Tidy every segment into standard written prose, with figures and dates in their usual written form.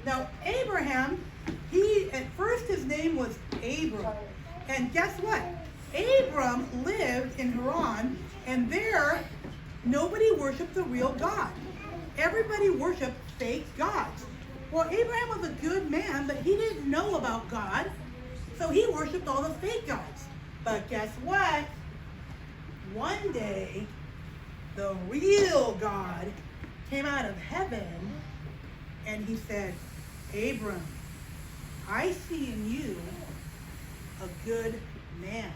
Now, Abraham, at first his name was Abram. And guess what? Abram lived in Haran, and there nobody worshiped the real God. Everybody worshiped fake gods. Well, Abraham was a good man, but he didn't know about God, so he worshiped all the fake gods. But guess what? One day, the real God came out of heaven, and he said, Abram, I see in you a good man,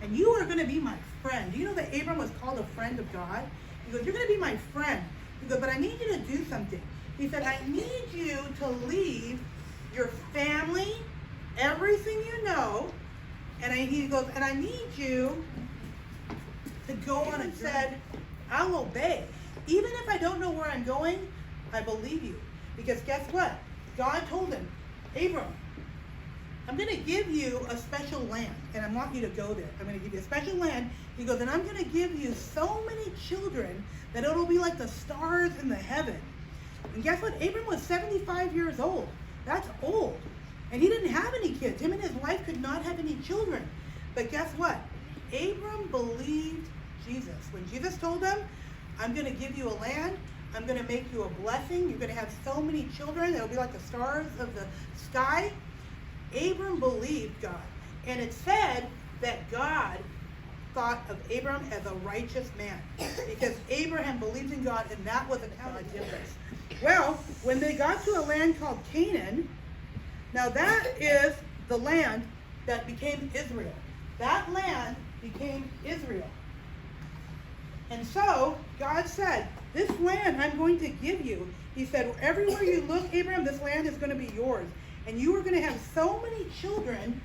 and you are going to be my friend. Do you know that Abram was called a friend of God? He goes, you're going to be my friend. He goes, but I need you to do something. He said, I need you to leave your family, everything you know, he goes, and I need you to go on. And said, I'll obey. Even if I don't know where I'm going, I believe you. Because guess what? God told him, Abram, I'm going to give you a special land, and I want you to go there. I'm going to give you a special land. He goes, and I'm going to give you so many children that it'll be like the stars in the heaven. And guess what? Abram was 75 years old. That's old. And he didn't have any kids. Him and his wife could not have any children. But guess what? Abram believed Jesus. When Jesus told him, I'm going to give you a land, I'm going to make you a blessing, you're going to have so many children, it'll be like the stars of the sky. Abram believed God. And it said that God thought of Abram as a righteous man, because Abraham believed in God, and that was how God did this. Well, when they got to a land called Canaan, now that is the land that became Israel. That land became Israel. And so God said, this land I'm going to give you. He said, everywhere you look, Abraham, this land is going to be yours. And you are going to have so many children,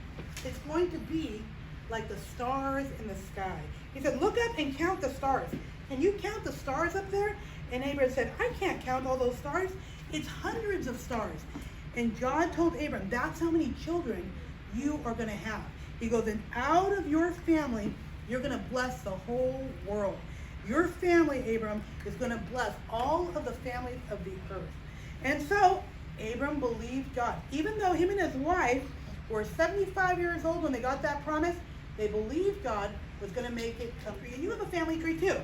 it's going to be like the stars in the sky. He said, look up and count the stars. Can you count the stars up there? And Abraham said, I can't count all those stars. It's hundreds of stars. And God told Abraham, that's how many children you are going to have. He goes, and out of your family, you're going to bless the whole world. Your family, Abram, is going to bless all of the families of the earth. And so Abram believed God. Even though him and his wife were 75 years old when they got that promise, they believed God was going to make it come true. And you have a family tree too.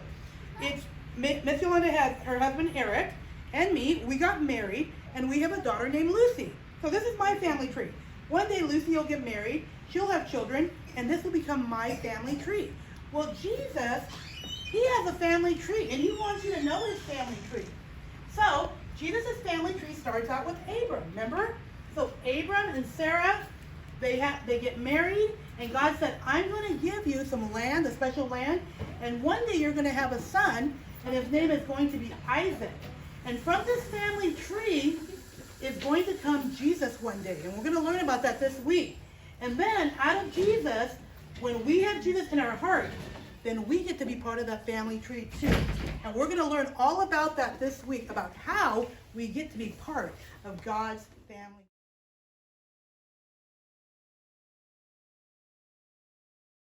It's Miss Yolanda has her husband Eric and me. We got married, and we have a daughter named Lucy. So this is my family tree. One day Lucy will get married, she'll have children, and this will become my family tree. Well, Jesus, he has a family tree, and he wants you to know his family tree. So Jesus' family tree starts out with Abram, remember? So Abram and Sarah, they get married, and God said, I'm going to give you some land, a special land, and one day you're going to have a son, and his name is going to be Isaac. And from this family tree is going to come Jesus one day, and we're going to learn about that this week. And then out of Jesus, when we have Jesus in our heart, then we get to be part of that family tree too. And we're going to learn all about that this week, about how we get to be part of God's family.